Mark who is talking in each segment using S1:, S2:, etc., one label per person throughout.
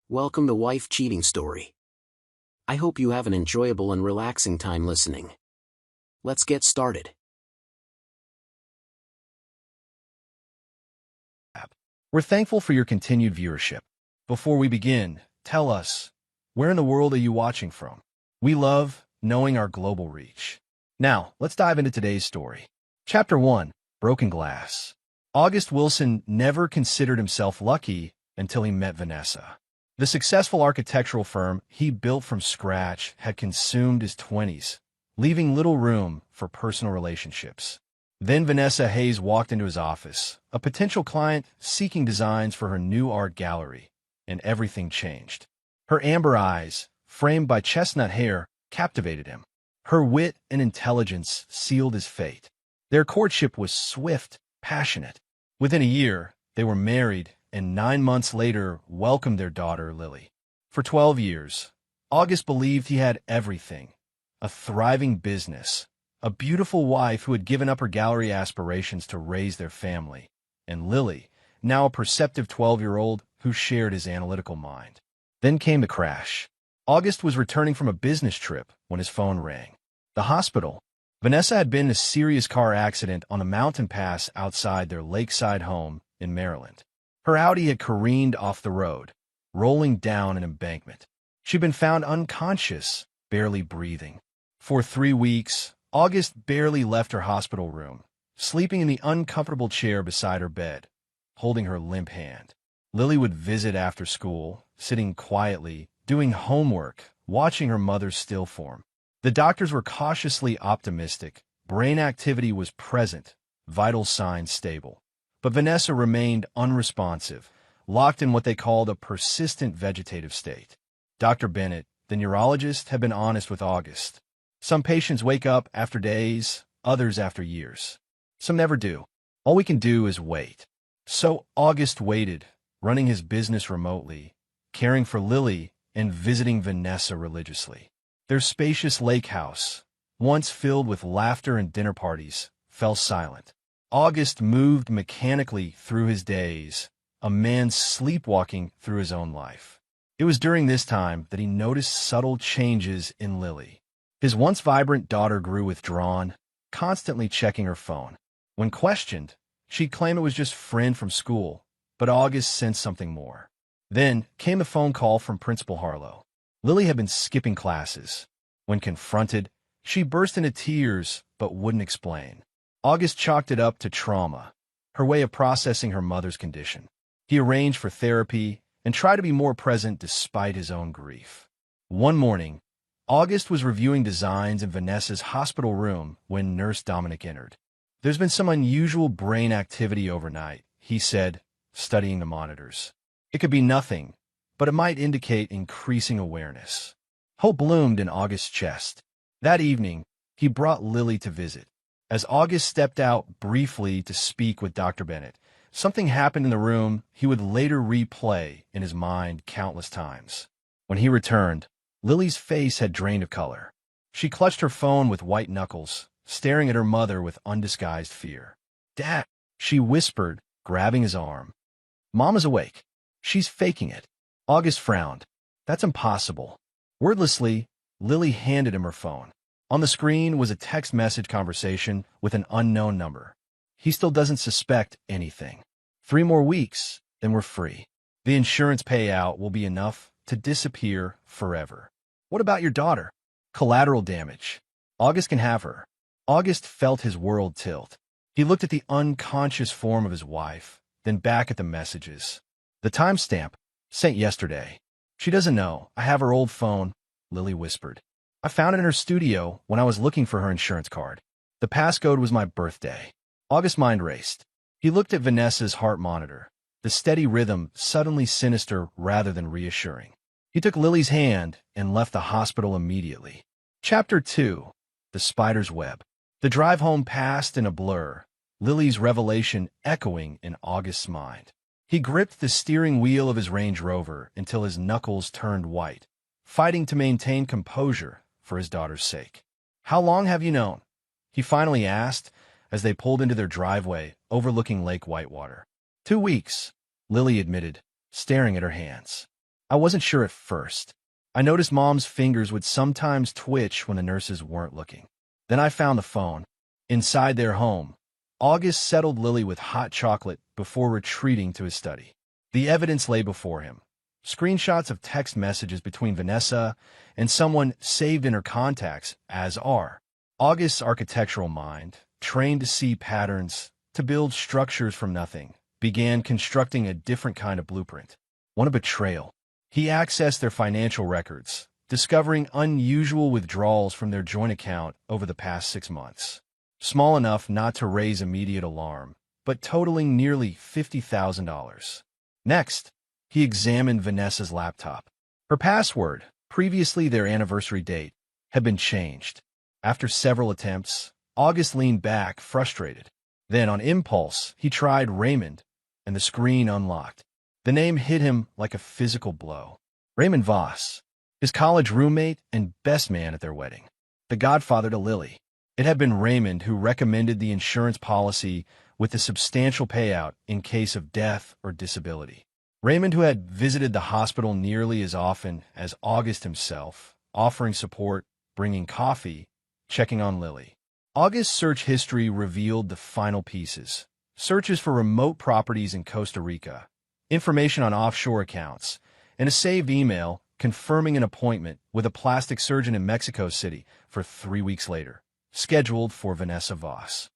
S1: Welcome to Wife Cheating Story. I hope you have an enjoyable and relaxing time listening. Let's get started.
S2: We're thankful for your continued viewership. Before we begin, tell us, where in the world are you watching from? We love knowing our global reach. Now, let's dive into today's story. Chapter 1, Broken Glass. August Wilson never considered himself lucky until he met Vanessa. The successful architectural firm he built from scratch had consumed his 20s, leaving little room for personal relationships. Then Vanessa Hayes walked into his office, a potential client seeking designs for her new art gallery, and everything changed. Her amber eyes, framed by chestnut hair, captivated him. Her wit and intelligence sealed his fate. Their courtship was swift, passionate. Within a year, they were married, and 9 months later welcomed their daughter, Lily. For 12 years, August believed he had everything: a thriving business, a beautiful wife who had given up her gallery aspirations to raise their family, and Lily, now a perceptive 12-year-old who shared his analytical mind. Then came the crash. August was returning from a business trip when his phone rang. The hospital. Vanessa had been in a serious car accident on a mountain pass outside their lakeside home in Maryland. Her Audi had careened off the road, rolling down an embankment. She'd been found unconscious, barely breathing. For 3 weeks, August barely left her hospital room, sleeping in the uncomfortable chair beside her bed, holding her limp hand. Lily would visit after school, sitting quietly, doing homework, watching her mother's still form. The doctors were cautiously optimistic. Brain activity was present, vital signs stable. But Vanessa remained unresponsive, locked in what they called a persistent vegetative state. Dr. Bennett, the neurologist, had been honest with August. Some patients wake up after days, others after years. Some never do. All we can do is wait. So August waited, running his business remotely, caring for Lily, and visiting Vanessa religiously. Their spacious lake house, once filled with laughter and dinner parties, fell silent. August moved mechanically through his days, a man sleepwalking through his own life. It was during this time that he noticed subtle changes in Lily. His once vibrant daughter grew withdrawn, constantly checking her phone. When questioned, she'd claim it was just a friend from school, but August sensed something more. Then came a phone call from Principal Harlow. Lily had been skipping classes. When confronted, she burst into tears but wouldn't explain. August chalked it up to trauma, her way of processing her mother's condition. He arranged for therapy and tried to be more present despite his own grief. One morning, August was reviewing designs in Vanessa's hospital room when Nurse Dominic entered. "There's been some unusual brain activity overnight," he said, studying the monitors. "It could be nothing, but it might indicate increasing awareness." Hope bloomed in August's chest. That evening, he brought Lily to visit. As August stepped out briefly to speak with Dr. Bennett, something happened in the room he would later replay in his mind countless times. When he returned, Lily's face had drained of color. She clutched her phone with white knuckles, staring at her mother with undisguised fear. "Dad," she whispered, grabbing his arm. "Mama's awake. She's faking it." August frowned. "That's impossible." Wordlessly, Lily handed him her phone. On the screen was a text message conversation with an unknown number. "He still doesn't suspect anything. 3 more weeks, then we're free. The insurance payout will be enough to disappear forever." "What about your daughter?" "Collateral damage. August can have her." August felt his world tilt. He looked at the unconscious form of his wife, then back at the messages. "The timestamp, sent yesterday." "She doesn't know. I have her old phone," Lily whispered. "I found it in her studio when I was looking for her insurance card. The passcode was my birthday." August's mind raced. He looked at Vanessa's heart monitor, the steady rhythm suddenly sinister rather than reassuring. He took Lily's hand and left the hospital immediately. Chapter 2, The Spider's Web. The drive home passed in a blur, Lily's revelation echoing in August's mind. He gripped the steering wheel of his Range Rover until his knuckles turned white, fighting to maintain composure for his daughter's sake. "How long have you known?" he finally asked as they pulled into their driveway overlooking Lake Whitewater. 2 weeks, Lily admitted, staring at her hands. I wasn't sure at first. I noticed Mom's fingers would sometimes twitch when the nurses weren't looking. Then I found the phone. Inside their home, August settled Lily with hot chocolate before retreating to his study. The evidence lay before him. Screenshots of text messages between Vanessa and someone saved in her contacts as R. August's architectural mind, trained to see patterns, to build structures from nothing, began constructing a different kind of blueprint, one of betrayal. He accessed their financial records, discovering unusual withdrawals from their joint account over the past 6 months. Small enough not to raise immediate alarm, but totaling nearly $50,000. Next, he examined Vanessa's laptop. Her password, previously their anniversary date, had been changed. After several attempts, August leaned back, frustrated. Then, on impulse, he tried Raymond, and the screen unlocked. The name hit him like a physical blow. Raymond Voss, his college roommate and best man at their wedding. The godfather to Lily. It had been Raymond who recommended the insurance policy with a substantial payout in case of death or disability. Raymond, who had visited the hospital nearly as often as August himself, offering support, bringing coffee, checking on Lily. August's search history revealed the final pieces. Searches for remote properties in Costa Rica, information on offshore accounts, and a saved email confirming an appointment with a plastic surgeon in Mexico City for 3 weeks later, scheduled for Vanessa Voss.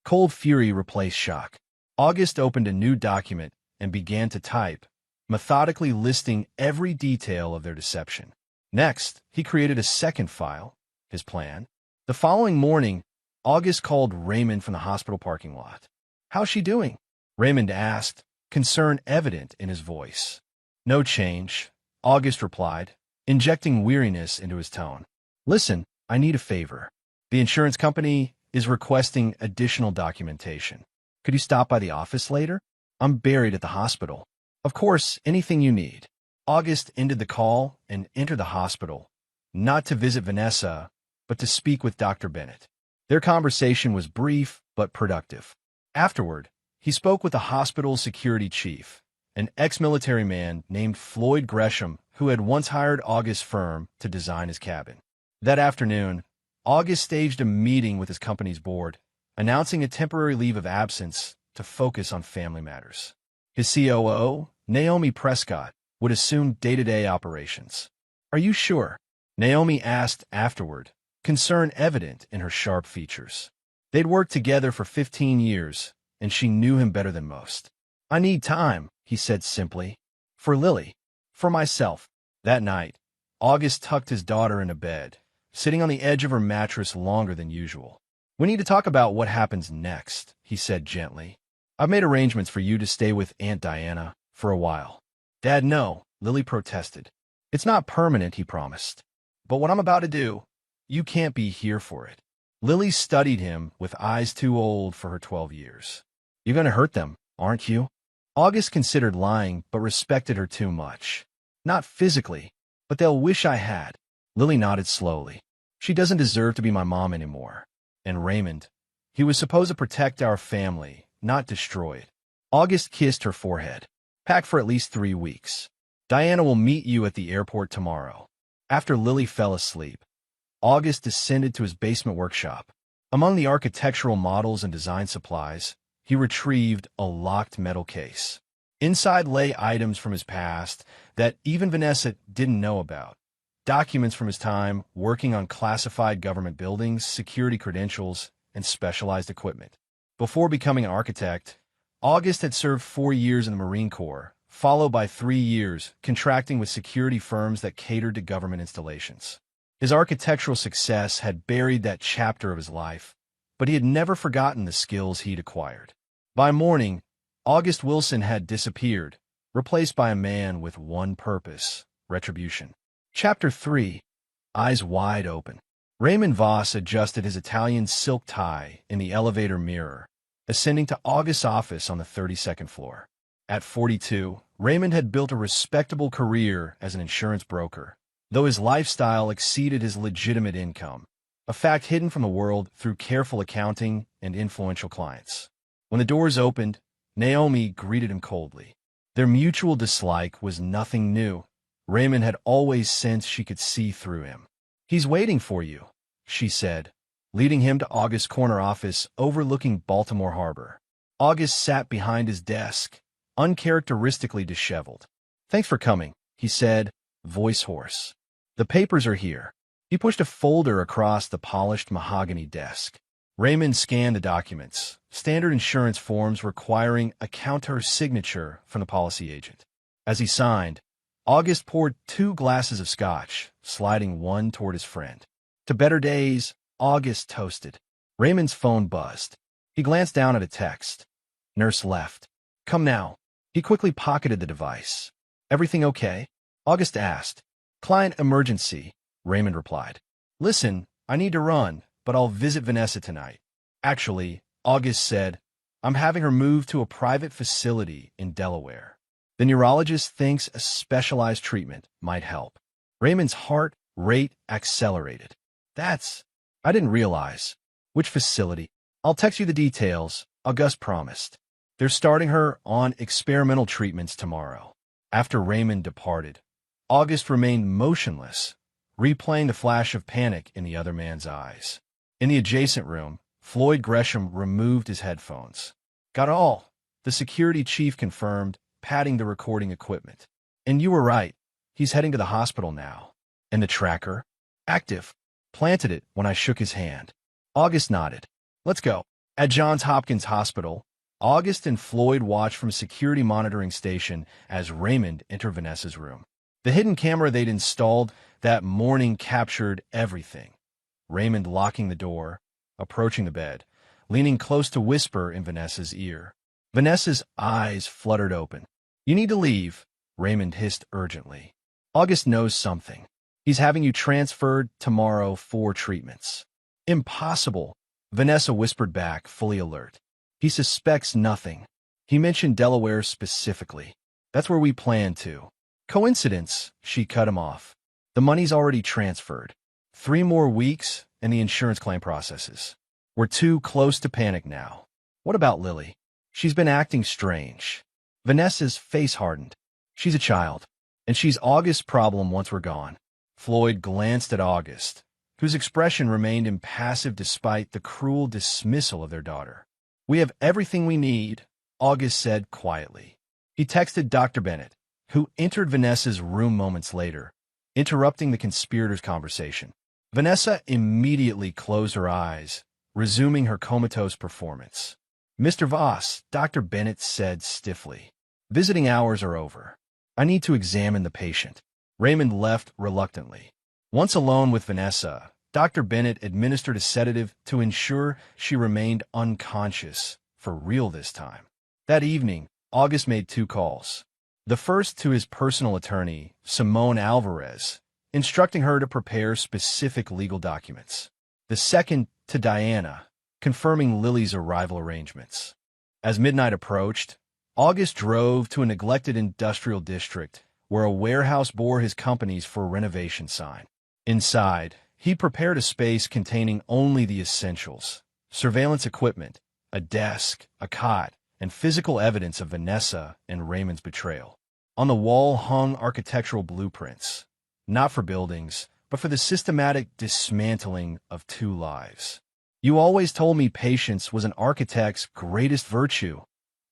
S2: Cold fury replaced shock. August opened a new document and began to type, methodically listing every detail of their deception. Next, he created a second file, his plan. The following morning, August called Raymond from the hospital parking lot. "How's she doing?" Raymond asked, concern evident in his voice. "No change," August replied, injecting weariness into his tone. "Listen, I need a favor. The insurance company is requesting additional documentation. Could you stop by the office later? I'm buried at the hospital." "Of course, anything you need." August ended the call and entered the hospital, not to visit Vanessa, but to speak with Dr. Bennett. Their conversation was brief but productive. Afterward, he spoke with the hospital's security chief, an ex-military man named Floyd Gresham, who had once hired August's firm to design his cabin. That afternoon, August staged a meeting with his company's board, announcing a temporary leave of absence to focus on family matters. His COO, Naomi Prescott, would assume day-to-day operations. "Are you sure?" Naomi asked afterward, concern evident in her sharp features. They'd worked together for 15 years, and she knew him better than most. "I need time," he said simply. "For Lily. For myself." That night, August tucked his daughter into bed, sitting on the edge of her mattress longer than usual. "We need to talk about what happens next," he said gently. "I've made arrangements for you to stay with Aunt Diana for a while." "Dad, no," Lily protested. "It's not permanent," he promised. "But what I'm about to do, you can't be here for it." Lily studied him with eyes too old for her 12 years. "You're going to hurt them, aren't you?" August considered lying, but respected her too much. "Not physically, but they'll wish I had." Lily nodded slowly. "She doesn't deserve to be my mom anymore." And Raymond, he was supposed to protect our family, not destroy it. August kissed her forehead. "Pack for at least 3 weeks. Diana will meet you at the airport tomorrow." After Lily fell asleep, August descended to his basement workshop. Among the architectural models and design supplies, he retrieved a locked metal case. Inside lay items from his past that even Vanessa didn't know about. Documents from his time working on classified government buildings, security credentials, and specialized equipment. Before becoming an architect, August had served 4 years in the Marine Corps, followed by 3 years contracting with security firms that catered to government installations. His architectural success had buried that chapter of his life, but he had never forgotten the skills he'd acquired. By morning, August Wilson had disappeared, replaced by a man with one purpose: retribution. Chapter 3. Eyes wide open. Raymond Voss adjusted his Italian silk tie in the elevator mirror, ascending to August's office on the 32nd floor. At 42, Raymond had built a respectable career as an insurance broker, though his lifestyle exceeded his legitimate income, a fact hidden from the world through careful accounting and influential clients. When the doors opened, Naomi greeted him coldly. Their mutual dislike was nothing new. Raymond had always sensed she could see through him. "He's waiting for you," she said, leading him to August's corner office overlooking Baltimore Harbor. August sat behind his desk, uncharacteristically disheveled. "Thanks for coming," he said, voice hoarse. "The papers are here." He pushed a folder across the polished mahogany desk. Raymond scanned the documents, standard insurance forms requiring a counter signature from the policy agent. As he signed, August poured 2 glasses of scotch, sliding one toward his friend. "To better days," August toasted. Raymond's phone buzzed. He glanced down at a text. "Nurse left. Come now." He quickly pocketed the device. "Everything okay?" August asked. "Client emergency," Raymond replied. "Listen, I need to run, but I'll visit Vanessa tonight." "Actually," August said, "I'm having her moved to a private facility in Delaware. The neurologist thinks a specialized treatment might help." Raymond's heart rate accelerated. I didn't realize." "Which facility?" "I'll text you the details," August promised. "They're starting her on experimental treatments tomorrow." After Raymond departed, August remained motionless, replaying the flash of panic in the other man's eyes. In the adjacent room, Floyd Gresham removed his headphones. "Got it all," the security chief confirmed, patting the recording equipment. "And you were right. He's heading to the hospital now." "And the tracker?" "Active. Planted it when I shook his hand." August nodded. "Let's go." At Johns Hopkins Hospital, August and Floyd watched from a security monitoring station as Raymond entered Vanessa's room. The hidden camera they'd installed that morning captured everything. Raymond locking the door, approaching the bed, leaning close to whisper in Vanessa's ear. Vanessa's eyes fluttered open. "You need to leave," Raymond hissed urgently. "August knows something. He's having you transferred tomorrow for treatments." "Impossible," Vanessa whispered back, fully alert. "He suspects nothing. He mentioned Delaware specifically. That's where we plan to." "Coincidence," she cut him off. "The money's already transferred. 3 more weeks and the insurance claim processes. We're too close to panic now." "What about Lily?" "She's been acting strange." Vanessa's face hardened. "She's a child, and she's August's problem once we're gone." Floyd glanced at August, whose expression remained impassive despite the cruel dismissal of their daughter. "We have everything we need," August said quietly. He texted Dr. Bennett, who entered Vanessa's room moments later, interrupting the conspirators' conversation. Vanessa immediately closed her eyes, resuming her comatose performance. "Mr. Voss," Dr. Bennett said stiffly, "visiting hours are over. I need to examine the patient." Raymond left reluctantly. Once alone with Vanessa, Dr. Bennett administered a sedative to ensure she remained unconscious, for real this time. That evening, August made 2 calls. The first to his personal attorney, Simone Alvarez, instructing her to prepare specific legal documents. The second to Diana, confirming Lily's arrival arrangements. As midnight approached, August drove to a neglected industrial district where a warehouse bore his company's for renovation sign. Inside, he prepared a space containing only the essentials: surveillance equipment, a desk, a cot, and physical evidence of Vanessa and Raymond's betrayal. On the wall hung architectural blueprints, not for buildings, but for the systematic dismantling of 2 lives. "You always told me patience was an architect's greatest virtue,"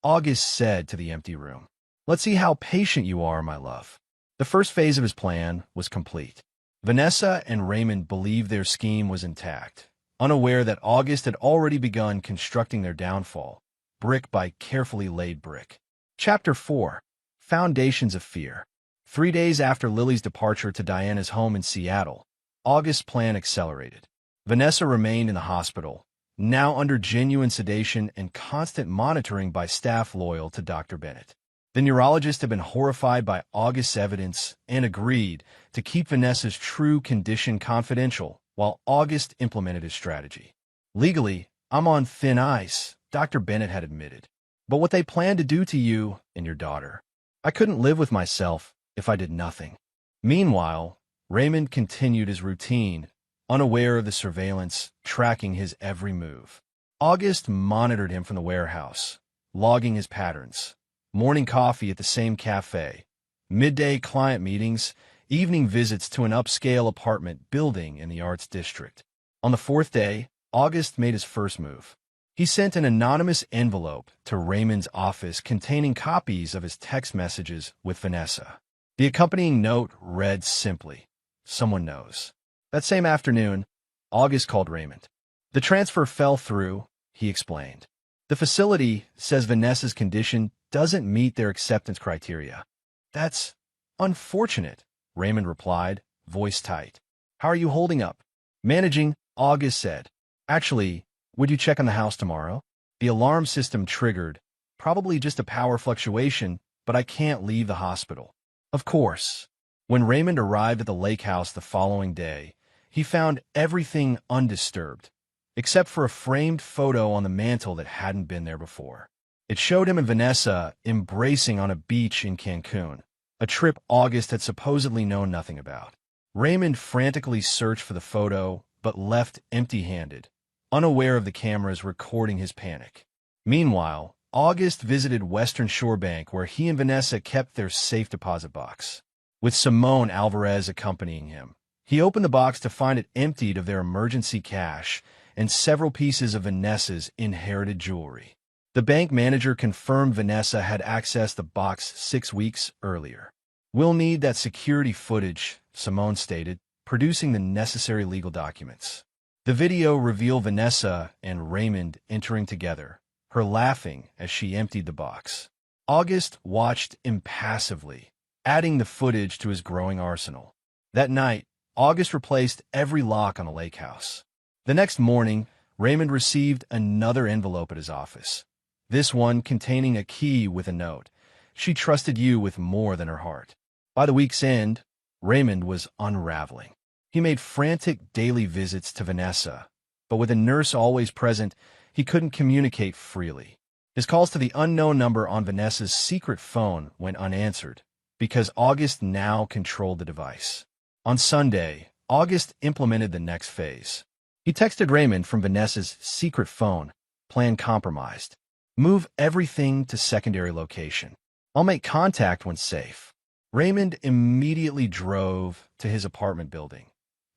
S2: August said to the empty room. "Let's see how patient you are, my love." The first phase of his plan was complete. Vanessa and Raymond believed their scheme was intact, unaware that August had already begun constructing their downfall, brick by carefully laid brick. Chapter 4: Foundations of Fear. 3 days after Lily's departure to Diana's home in Seattle, August's plan accelerated. Vanessa remained in the hospital, now under genuine sedation and constant monitoring by staff loyal to Dr. Bennett. The neurologist had been horrified by August's evidence and agreed to keep Vanessa's true condition confidential while August implemented his strategy. "Legally, I'm on thin ice," Dr. Bennett had admitted. "But what they plan to do to you and your daughter, I couldn't live with myself if I did nothing." Meanwhile, Raymond continued his routine, unaware of the surveillance tracking his every move. August monitored him from the warehouse, logging his patterns. Morning coffee at the same cafe, Midday client meetings, evening visits to an upscale apartment building in the Arts District. On the fourth day, August made his first move. He sent an anonymous envelope to Raymond's office containing copies of his text messages with Vanessa. The accompanying note read simply, "Someone knows." That same afternoon, August called Raymond. "The transfer fell through," he explained. "The facility says Vanessa's condition doesn't meet their acceptance criteria." "That's unfortunate," Raymond replied, voice tight. "How are you holding up?" "Managing," August said. "Actually, would you check on the house tomorrow?" "The alarm system triggered. Probably just a power fluctuation, but I can't leave the hospital." "Of course." When Raymond arrived at the lake house the following day, he found everything undisturbed, except for a framed photo on the mantel that hadn't been there before. It showed him and Vanessa embracing on a beach in Cancun, a trip August had supposedly known nothing about. Raymond frantically searched for the photo, but left empty-handed, unaware of the cameras recording his panic. Meanwhile, August visited Western Shore Bank, where he and Vanessa kept their safe deposit box, with Simone Alvarez accompanying him. He opened the box to find it emptied of their emergency cash and several pieces of Vanessa's inherited jewelry. The bank manager confirmed Vanessa had accessed the box 6 weeks earlier. "We'll need that security footage," Simone stated, producing the necessary legal documents. The video revealed Vanessa and Raymond entering together, her laughing as she emptied the box. August watched impassively, adding the footage to his growing arsenal. That night, August replaced every lock on the lake house. The next morning, Raymond received another envelope at his office, this one containing a key with a note. "She trusted you with more than her heart." By the week's end, Raymond was unraveling. He made frantic daily visits to Vanessa, but with a nurse always present, he couldn't communicate freely. His calls to the unknown number on Vanessa's secret phone went unanswered, because August now controlled the device. On Sunday, August implemented the next phase. He texted Raymond from Vanessa's secret phone, "Plan compromised. Move everything to secondary location. I'll make contact when safe." Raymond immediately drove to his apartment building,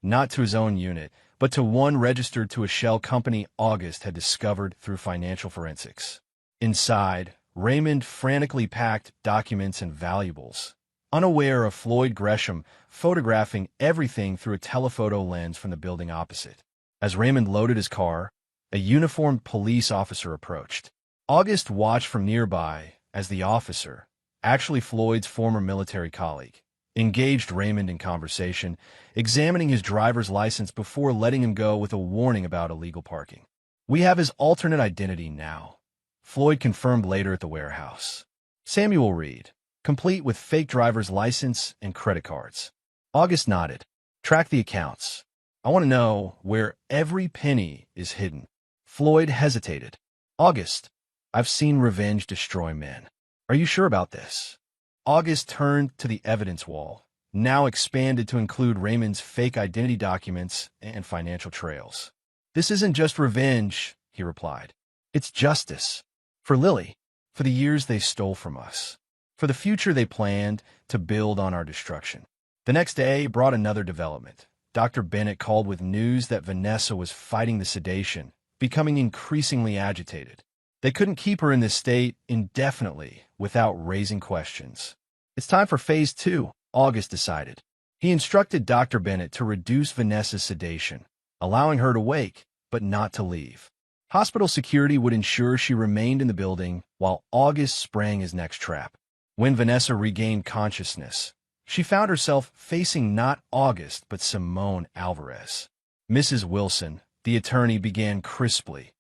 S2: not to his own unit, but to one registered to a shell company August had discovered through financial forensics. Inside, Raymond frantically packed documents and valuables, unaware of Floyd Gresham photographing everything through a telephoto lens from the building opposite. As Raymond loaded his car, a uniformed police officer approached. August watched from nearby as the officer, actually Floyd's former military colleague, engaged Raymond in conversation, examining his driver's license before letting him go with a warning about illegal parking. "We have his alternate identity now," Floyd confirmed later at the warehouse. "Samuel Reed, complete with fake driver's license and credit cards." August nodded. "Track the accounts. I want to know where every penny is hidden." Floyd hesitated. "August, I've seen revenge destroy men. Are you sure about this?" August turned to the evidence wall, now expanded to include Raymond's fake identity documents and financial trails. "This isn't just revenge," he replied. "It's justice. For Lily, for the years they stole from us, for the future they planned to build on our destruction." The next day brought another development. Dr. Bennett called with news that Vanessa was fighting the sedation, becoming increasingly agitated. They couldn't keep her in this state indefinitely without raising questions. "It's time for phase 2, August decided. He instructed Dr. Bennett to reduce Vanessa's sedation, allowing her to wake, but not to leave. Hospital security would ensure she remained in the building while August sprang his next trap. When Vanessa regained consciousness, she found herself facing not August, but Simone Alvarez. "Mrs. Wilson," the attorney began crisply,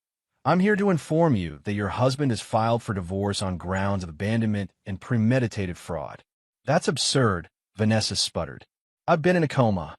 S2: "I'm here to inform you that your husband has filed for divorce on grounds of abandonment and premeditated fraud." "That's absurd," Vanessa sputtered. "I've been in a coma."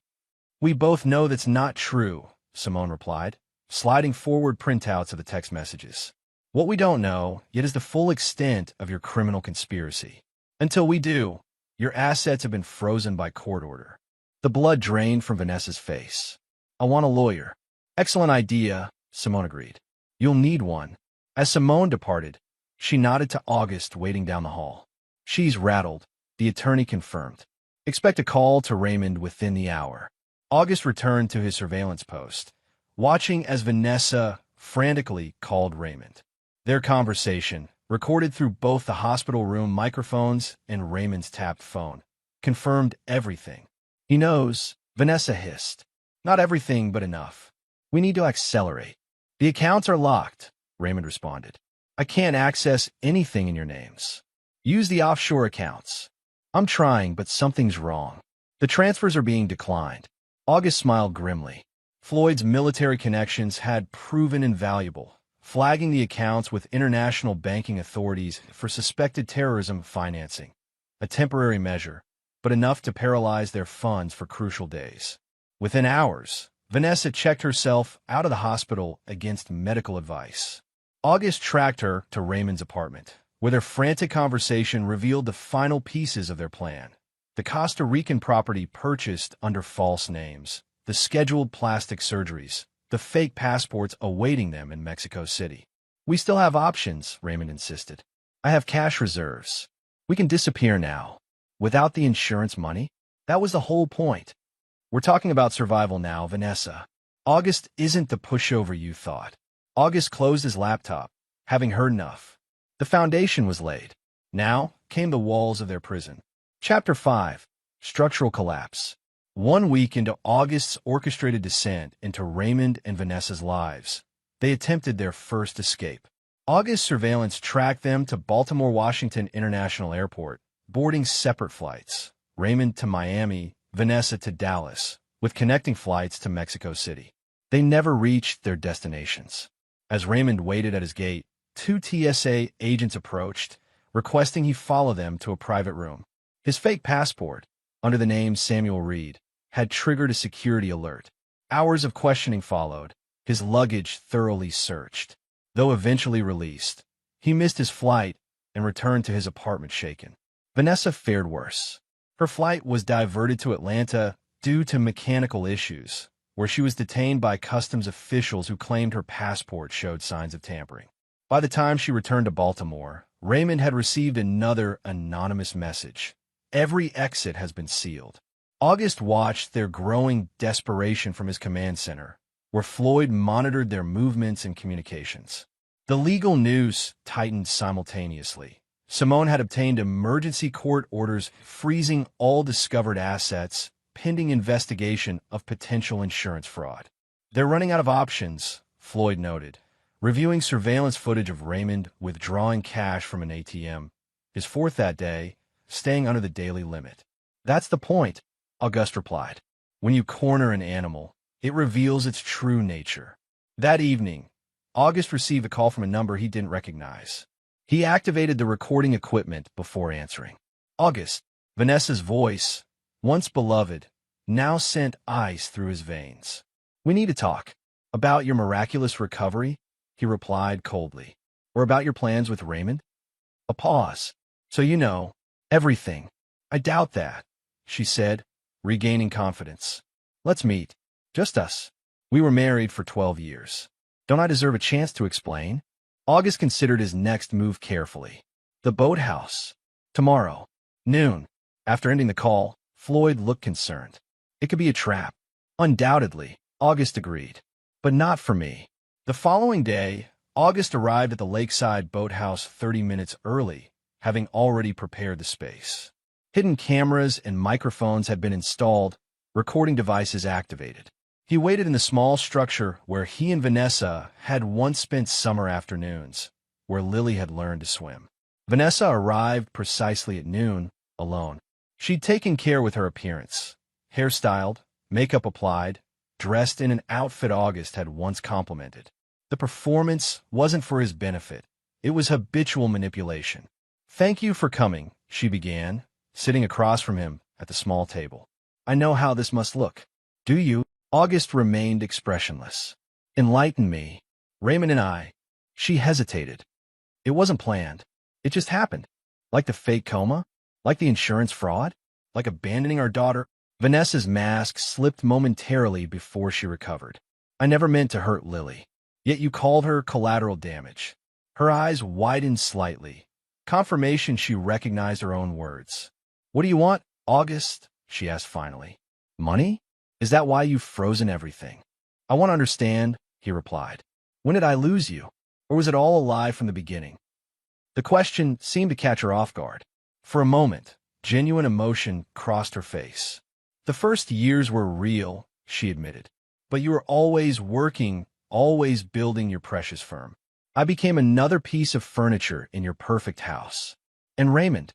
S2: "We both know that's not true," Simone replied, sliding forward printouts of the text messages. "What we don't know yet is the full extent of your criminal conspiracy. Until we do, your assets have been frozen by court order." The blood drained from Vanessa's face. "I want a lawyer." "Excellent idea," Simone agreed. "You'll need one." As Simone departed, she nodded to August waiting down the hall. "She's rattled. The attorney confirmed. Expect a call to Raymond within the hour. August returned to his surveillance post, watching as Vanessa frantically called Raymond. Their conversation, recorded through both the hospital room microphones and Raymond's tapped phone, confirmed everything. He knows, Vanessa hissed. Not everything, but enough. We need to accelerate. The accounts are locked, Raymond responded. I can't access anything in your names. Use the offshore accounts. I'm trying, but something's wrong. The transfers are being declined. August smiled grimly. Floyd's military connections had proven invaluable, flagging the accounts with international banking authorities for suspected terrorism financing. A temporary measure, but enough to paralyze their funds for crucial days. Within hours, Vanessa checked herself out of the hospital against medical advice. August tracked her to Raymond's apartment, where their frantic conversation revealed the final pieces of their plan. The Costa Rican property purchased under false names, the scheduled plastic surgeries, the fake passports awaiting them in Mexico City. We still have options, Raymond insisted. I have cash reserves. We can disappear now. Without the insurance money? That was the whole point. We're talking about survival now, Vanessa. August isn't the pushover you thought. August closed his laptop, having heard enough. The foundation was laid. Now came the walls of their prison. Chapter 5. Structural Collapse. 1 week into August's orchestrated descent into Raymond and Vanessa's lives, they attempted their first escape. August's surveillance tracked them to Baltimore-Washington International Airport, boarding separate flights. Raymond to Miami, Vanessa to Dallas, with connecting flights to Mexico City. They never reached their destinations. As Raymond waited at his gate, 2 TSA agents approached, requesting he follow them to a private room. His fake passport, under the name Samuel Reed, had triggered a security alert. Hours of questioning followed, his luggage thoroughly searched. Though eventually released, he missed his flight and returned to his apartment shaken. Vanessa fared worse. Her flight was diverted to Atlanta due to mechanical issues, where she was detained by customs officials who claimed her passport showed signs of tampering. By the time she returned to Baltimore, Raymond had received another anonymous message. Every exit has been sealed. August watched their growing desperation from his command center, where Floyd monitored their movements and communications. The legal noose tightened simultaneously. Simone had obtained emergency court orders freezing all discovered assets, pending investigation of potential insurance fraud. They're running out of options, Floyd noted, reviewing surveillance footage of Raymond withdrawing cash from an ATM, his fourth that day, staying under the daily limit. That's the point, Auguste replied. When you corner an animal, it reveals its true nature. That evening, August received a call from a number he didn't recognize. He activated the recording equipment before answering. August, Vanessa's voice, once beloved, now sent ice through his veins. We need to talk. About your miraculous recovery, he replied coldly. Or about your plans with Raymond? A pause. So you know, everything. I doubt that, she said, regaining confidence. Let's meet. Just us. We were married for 12 years. Don't I deserve a chance to explain? August considered his next move carefully. The boathouse. Tomorrow. Noon. After ending the call, Floyd looked concerned. It could be a trap. Undoubtedly, August agreed. But not for me. The following day, August arrived at the lakeside boathouse 30 minutes early, having already prepared the space. Hidden cameras and microphones had been installed, recording devices activated. He waited in the small structure where he and Vanessa had once spent summer afternoons, where Lily had learned to swim. Vanessa arrived precisely at noon, alone. She'd taken care with her appearance. Hairstyled, makeup applied, dressed in an outfit August had once complimented. The performance wasn't for his benefit. It was habitual manipulation. Thank you for coming, she began, sitting across from him at the small table. I know how this must look. Do you? August remained expressionless. Enlighten me. Raymond and I. She hesitated. It wasn't planned. It just happened. Like the fake coma? Like the insurance fraud? Like abandoning our daughter? Vanessa's mask slipped momentarily before she recovered. I never meant to hurt Lily. Yet you called her collateral damage. Her eyes widened slightly. Confirmation she recognized her own words. What do you want, August? She asked finally. Money? Is that why you've frozen everything? I want to understand, he replied. When did I lose you? Or was it all a lie from the beginning? The question seemed to catch her off guard. For a moment, genuine emotion crossed her face. The first years were real, she admitted. But you were always working, always building your precious firm. I became another piece of furniture in your perfect house. And Raymond,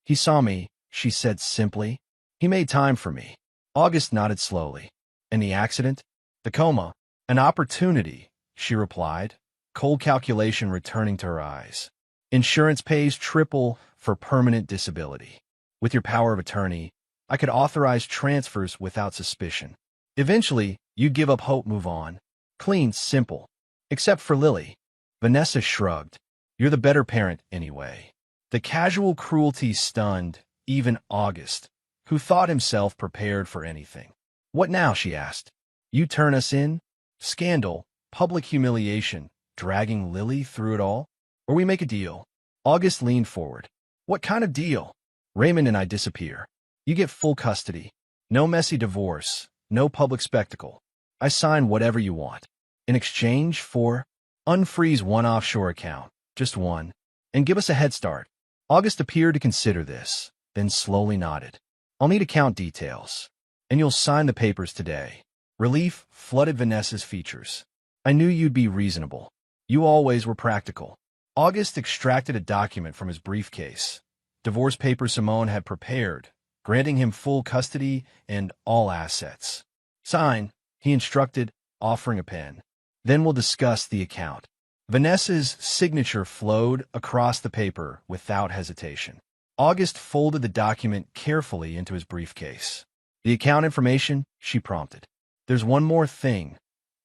S2: he saw me, she said simply. He made time for me. August nodded slowly. And the accident? The coma? An opportunity, she replied, cold calculation returning to her eyes. Insurance pays triple for permanent disability. With your power of attorney, I could authorize transfers without suspicion. Eventually, you'd give up hope, move on. Clean, simple. Except for Lily. Vanessa shrugged. You're the better parent anyway. The casual cruelty stunned even August, who thought himself prepared for anything. What now, she asked. You turn us in? Scandal, public humiliation, dragging Lily through it all? Or we make a deal? August leaned forward. What kind of deal? Raymond and I disappear. You get full custody. No messy divorce. No public spectacle. I sign whatever you want. In exchange for unfreeze one offshore account, just one, and give us a head start. August appeared to consider this, then slowly nodded. I'll need account details, and you'll sign the papers today. Relief flooded Vanessa's features. I knew you'd be reasonable. You always were practical. August extracted a document from his briefcase. Divorce papers Simone had prepared, granting him full custody and all assets. Sign, he instructed, offering a pen. Then we'll discuss the account. Vanessa's signature flowed across the paper without hesitation. August folded the document carefully into his briefcase. The account information, she prompted. There's one more thing,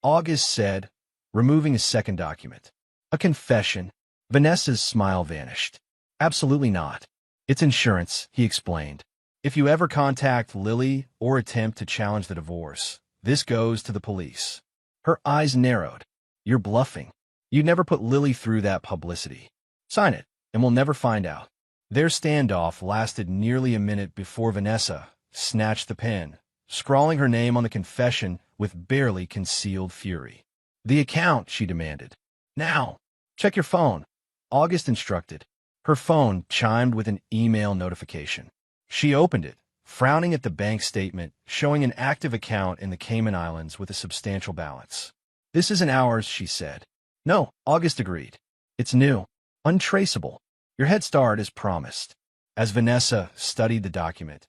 S2: August said, removing a second document. A confession. Vanessa's smile vanished. Absolutely not. It's insurance, he explained. If you ever contact Lily or attempt to challenge the divorce, this goes to the police. Her eyes narrowed. You're bluffing. You'd never put Lily through that publicity. Sign it, and we'll never find out. Their standoff lasted nearly a minute before Vanessa snatched the pen, scrawling her name on the confession with barely concealed fury. The account, she demanded. Now, check your phone, August instructed. Her phone chimed with an email notification. She opened it, frowning at the bank statement, showing an active account in the Cayman Islands with a substantial balance. This isn't ours, she said. No, August agreed. It's new, untraceable. Your head start as promised. As Vanessa studied the document,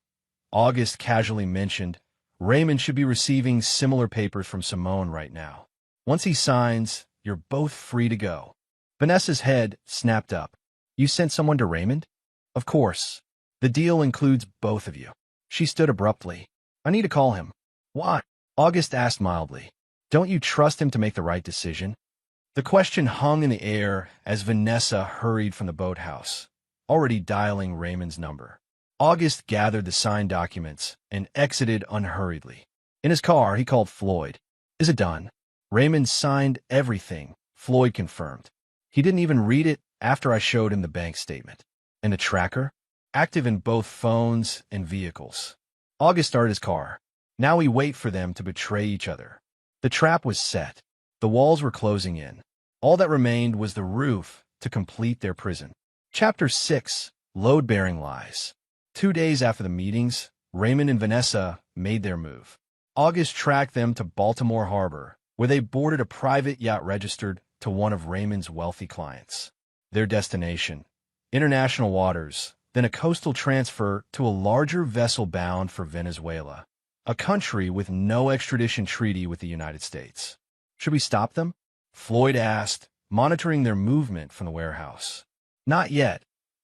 S2: August casually mentioned, Raymond should be receiving similar papers from Simone right now. Once he signs, you're both free to go. Vanessa's head snapped up. You sent someone to Raymond? Of course. The deal includes both of you. She stood abruptly. I need to call him. Why? August asked mildly. Don't you trust him to make the right decision? The question hung in the air as Vanessa hurried from the boathouse, already dialing Raymond's number. August gathered the signed documents and exited unhurriedly. In his car, he called Floyd. Is it done? Raymond signed everything, Floyd confirmed. He didn't even read it after I showed him the bank statement. And the tracker? Active in both phones and vehicles. August started his car. Now we wait for them to betray each other. The trap was set. The walls were closing in. All that remained was the roof to complete their prison. Chapter 6. Load-bearing lies. 2 days after the meetings, Raymond and Vanessa made their move. August tracked them to Baltimore Harbor, where they boarded a private yacht registered to one of Raymond's wealthy clients. Their destination, international waters, then a coastal transfer to a larger vessel bound for Venezuela, a country with no extradition treaty with the United States. Should we stop them? Floyd asked, monitoring their movement from the warehouse. Not yet,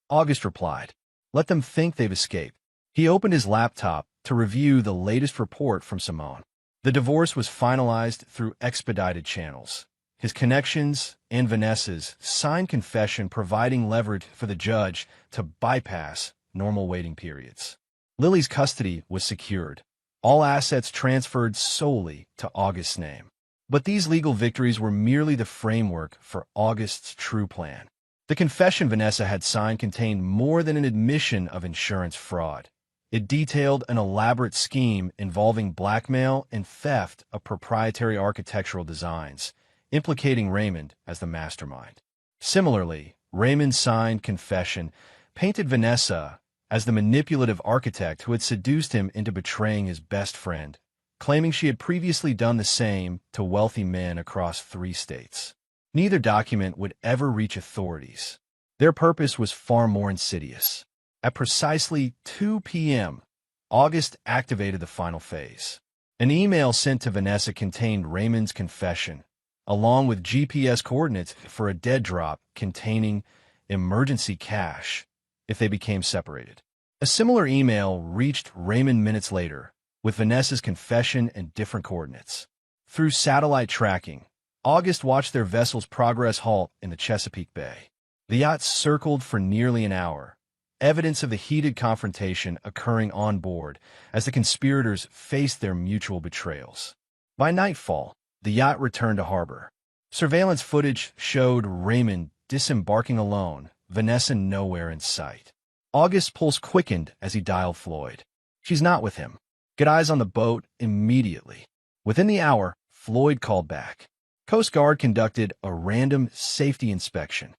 S2: August replied. Let them think they've escaped. He opened his laptop to review the latest report from Simone. The divorce was finalized through expedited channels. His connections and Vanessa's signed confession providing leverage for the judge to bypass normal waiting periods. Lily's custody was secured. All assets transferred solely to August's name. But these legal victories were merely the framework for August's true plan. The confession Vanessa had signed contained more than an admission of insurance fraud. It detailed an elaborate scheme involving blackmail and theft of proprietary architectural designs, implicating Raymond as the mastermind. Similarly, Raymond's signed confession painted Vanessa as the manipulative architect who had seduced him into betraying his best friend, claiming she had previously done the same to wealthy men across 3 states. Neither document would ever reach authorities. Their purpose was far more insidious. At precisely 2 p.m., August activated the final phase. An email sent to Vanessa contained Raymond's confession, along with GPS coordinates for a dead drop containing emergency cash if they became separated. A similar email reached Raymond minutes later, with Vanessa's confession and different coordinates. Through satellite tracking, August watched their vessel's progress halt in the Chesapeake Bay. The yacht circled for nearly an hour, evidence of the heated confrontation occurring on board as the conspirators faced their mutual betrayals. By nightfall, the yacht returned to harbor. Surveillance footage showed Raymond disembarking alone, Vanessa nowhere in sight. August's pulse quickened as he dialed Floyd. "She's not with him. Get eyes on the boat immediately." Within the hour, Floyd called back. Coast Guard conducted a random safety inspection.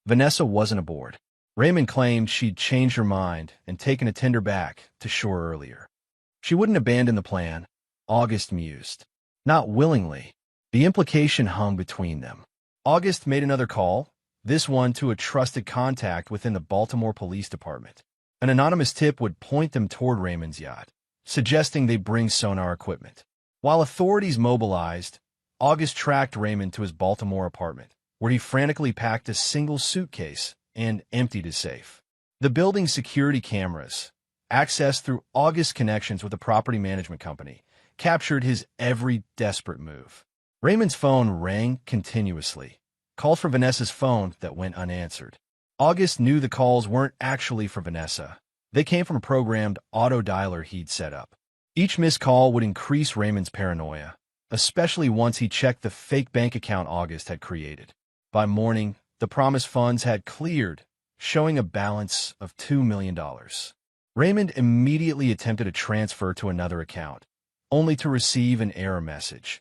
S2: Vanessa wasn't aboard. Raymond claimed she'd changed her mind and taken a tender back to shore earlier. She wouldn't abandon the plan, August mused. Not willingly. The implication hung between them. August made another call, this one to a trusted contact within the Baltimore Police Department. An anonymous tip would point them toward Raymond's yacht, suggesting they bring sonar equipment. While authorities mobilized, August tracked Raymond to his Baltimore apartment, where he frantically packed a single suitcase and emptied his safe. The building's security cameras, accessed through August's connections with a property management company, captured his every desperate move. Raymond's phone rang continuously, called for Vanessa's phone that went unanswered. August knew the calls weren't actually for Vanessa. They came from a programmed auto dialer he'd set up. Each missed call would increase Raymond's paranoia, especially once he checked the fake bank account August had created. By morning, the promised funds had cleared, showing a balance of $2 million. Raymond immediately attempted a transfer to another account, only to receive an error message.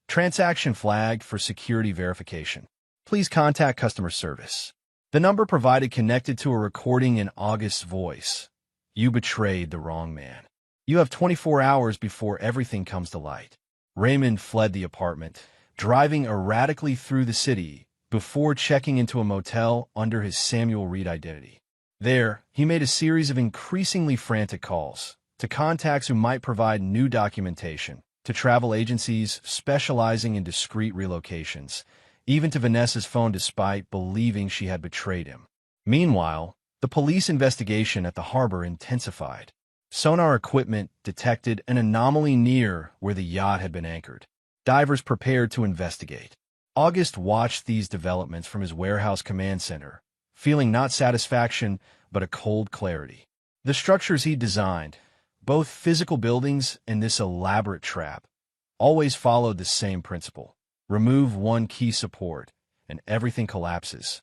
S2: Transaction flagged for security verification. Please contact customer service. The number provided connected to a recording in August's voice. You betrayed the wrong man. You have 24 hours before everything comes to light. Raymond fled the apartment, driving erratically through the city before checking into a motel under his Samuel Reed identity. There, he made a series of increasingly frantic calls to contacts who might provide new documentation, to travel agencies specializing in discreet relocations, even to Vanessa's phone despite believing she had betrayed him. Meanwhile, the police investigation at the harbor intensified. Sonar equipment detected an anomaly near where the yacht had been anchored. Divers prepared to investigate. August watched these developments from his warehouse command center, feeling not satisfaction but a cold clarity. The structures he designed, both physical buildings and this elaborate trap, always followed the same principle. Remove one key support, and everything collapses.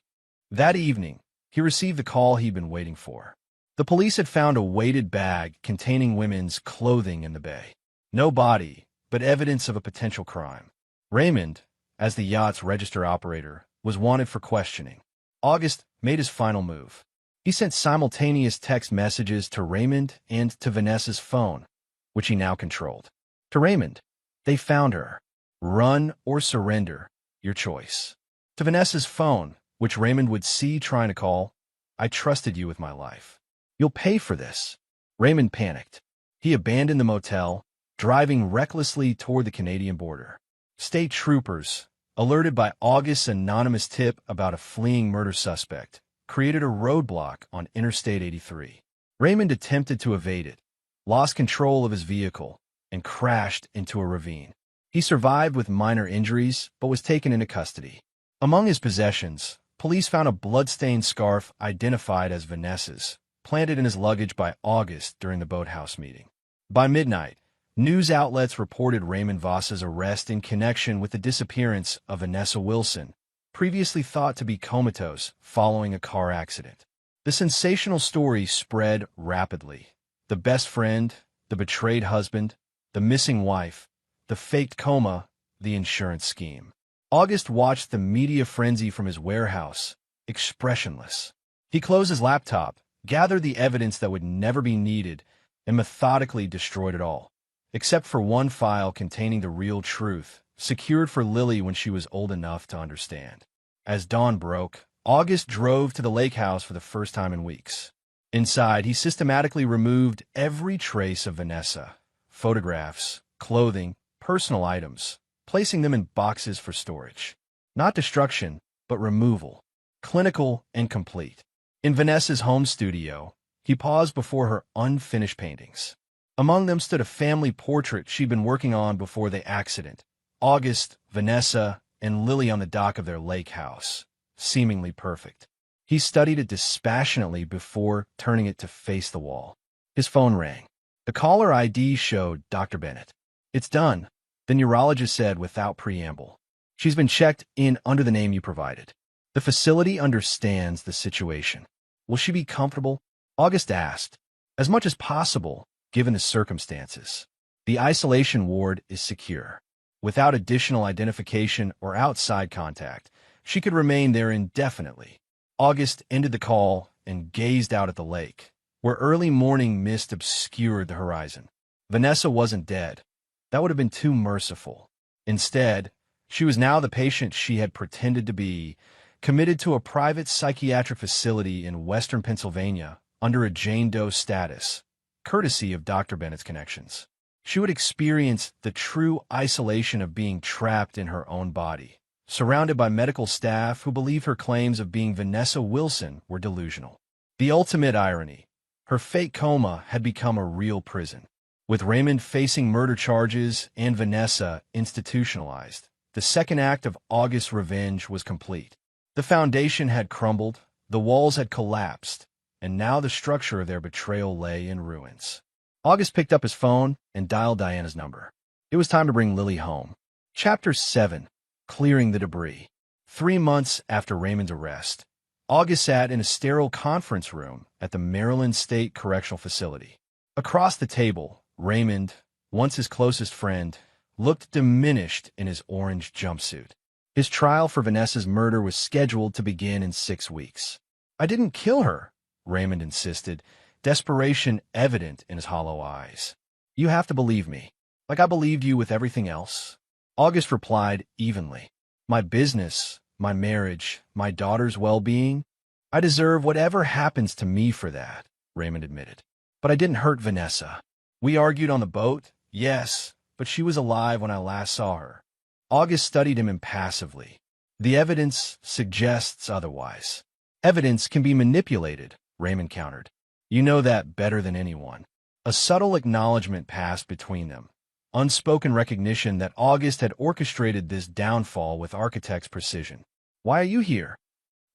S2: That evening, he received the call he'd been waiting for. The police had found a weighted bag containing women's clothing in the bay. No body, but evidence of a potential crime. Raymond, as the yacht's register operator, was wanted for questioning. August made his final move. He sent simultaneous text messages to Raymond and to Vanessa's phone, which he now controlled. To Raymond, they found her. Run or surrender, your choice. To Vanessa's phone, which Raymond would see trying to call, I trusted you with my life. You'll pay for this. Raymond panicked. He abandoned the motel, driving recklessly toward the Canadian border. State troopers, alerted by August's anonymous tip about a fleeing murder suspect, created a roadblock on Interstate 83. Raymond attempted to evade it, lost control of his vehicle, and crashed into a ravine. He survived with minor injuries, but was taken into custody. Among his possessions, police found a blood-stained scarf identified as Vanessa's, planted in his luggage by August during the boathouse meeting. By midnight, news outlets reported Raymond Voss's arrest in connection with the disappearance of Vanessa Wilson, previously thought to be comatose following a car accident. The sensational story spread rapidly. The the best friend, the betrayed husband, the missing wife, the faked coma, the insurance scheme. August watched the media frenzy from his warehouse, expressionless. He closed his laptop, gathered the evidence that would never be needed, and methodically destroyed it all, except for one file containing the real truth, secured for Lily when she was old enough to understand. As dawn broke, August drove to the lake house for the first time in weeks. Inside, he systematically removed every trace of Vanessa: photographs, clothing, personal items, placing them in boxes for storage. Not destruction, but removal. Clinical and complete. In Vanessa's home studio, he paused before her unfinished paintings. Among them stood a family portrait she'd been working on before the accident. August, Vanessa, and Lily on the dock of their lake house, seemingly perfect. He studied it dispassionately before turning it to face the wall. His phone rang. The caller ID showed Dr. Bennett. "It's done," the neurologist said without preamble. "She's been checked in under the name you provided. The facility understands the situation. Will she be comfortable?" August asked. "As much as possible, given the circumstances. The isolation ward is secure. Without additional identification or outside contact, she could remain there indefinitely." August ended the call and gazed out at the lake, where early morning mist obscured the horizon. Vanessa wasn't dead. That would have been too merciful. Instead, she was now the patient she had pretended to be, committed to a private psychiatric facility in western Pennsylvania under a Jane Doe status, courtesy of Dr. Bennett's connections. She would experience the true isolation of being trapped in her own body, surrounded by medical staff who believed her claims of being Vanessa Wilson were delusional. The ultimate irony: her fake coma had become a real prison. With Raymond facing murder charges and Vanessa institutionalized, the second act of August's revenge was complete. The foundation had crumbled, the walls had collapsed, and now the structure of their betrayal lay in ruins. August picked up his phone and dialed Diana's number. It was time to bring Lily home. Chapter 7. Clearing the debris. 3 months after Raymond's arrest, August sat in a sterile conference room at the Maryland State Correctional Facility. Across the table, Raymond, once his closest friend, looked diminished in his orange jumpsuit. His trial for Vanessa's murder was scheduled to begin in 6 weeks. "I didn't kill her," Raymond insisted, desperation evident in his hollow eyes. "You have to believe me, like I believed you with everything else." August replied evenly. "My business, my marriage, my daughter's well-being, I deserve whatever happens to me for that," Raymond admitted. "But I didn't hurt Vanessa. We argued on the boat, yes, but she was alive when I last saw her." August studied him impassively. "The evidence suggests otherwise." "Evidence can be manipulated," Raymond countered. "You know that better than anyone." A subtle acknowledgement passed between them, unspoken recognition that August had orchestrated this downfall with architect's precision. "Why are you here?"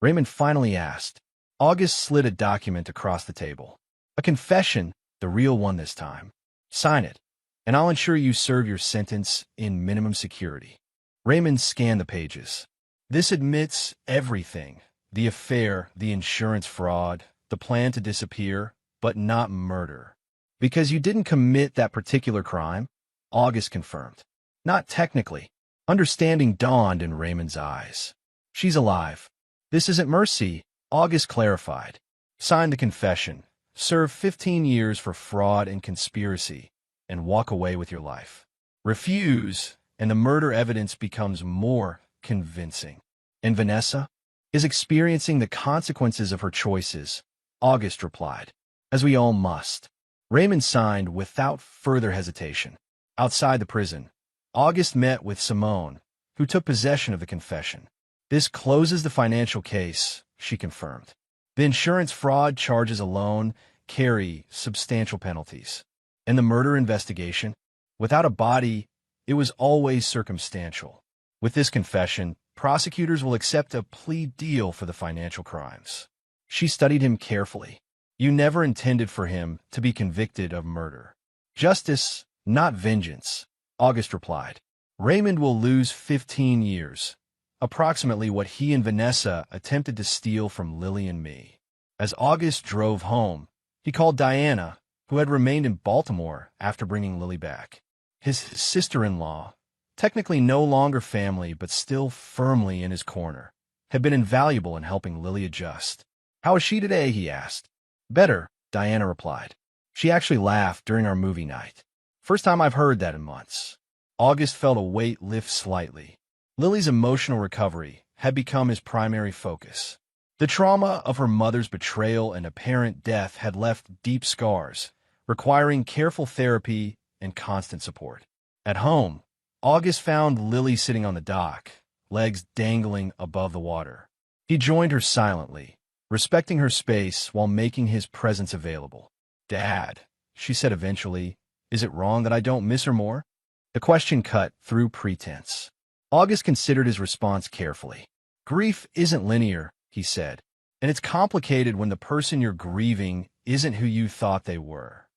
S2: Raymond finally asked. August slid a document across the table. "A confession, the real one this time. Sign it, and I'll ensure you serve your sentence in minimum security." Raymond scanned the pages. "This admits everything: the affair, the insurance fraud, the plan to disappear, but not murder. Because you didn't commit that particular crime," August confirmed. "Not technically." Understanding dawned in Raymond's eyes. "She's alive. This isn't mercy," August clarified. "Sign the confession, serve 15 years for fraud and conspiracy, and walk away with your life. Refuse, and the murder evidence becomes more convincing. And Vanessa is experiencing the consequences of her choices," August replied. "As we all must." Raymond signed without further hesitation. Outside the prison, August met with Simone, who took possession of the confession. "This closes the financial case," she confirmed. "The insurance fraud charges alone carry substantial penalties. And the murder investigation? Without a body, it was always circumstantial. With this confession, prosecutors will accept a plea deal for the financial crimes." She studied him carefully. "You never intended for him to be convicted of murder." "Justice, not vengeance," August replied. "Raymond will lose 15 years, approximately what he and Vanessa attempted to steal from Lily and me." As August drove home, he called Diana, who had remained in Baltimore after bringing Lily back. His sister-in-law, technically no longer family but still firmly in his corner, had been invaluable in helping Lily adjust. "How is she today?" he asked. "Better," Diana replied. "She actually laughed during our movie night. First time I've heard that in months." August felt a weight lift slightly. Lily's emotional recovery had become his primary focus. The trauma of her mother's betrayal and apparent death had left deep scars, requiring careful therapy and constant support. At home, August found Lily sitting on the dock, legs dangling above the water. He joined her silently, respecting her space while making his presence available. "Dad," she said eventually, "is it wrong that I don't miss her more?" The question cut through pretense. August considered his response carefully. "Grief isn't linear," he said, "and it's complicated when the person you're grieving isn't who you thought they were.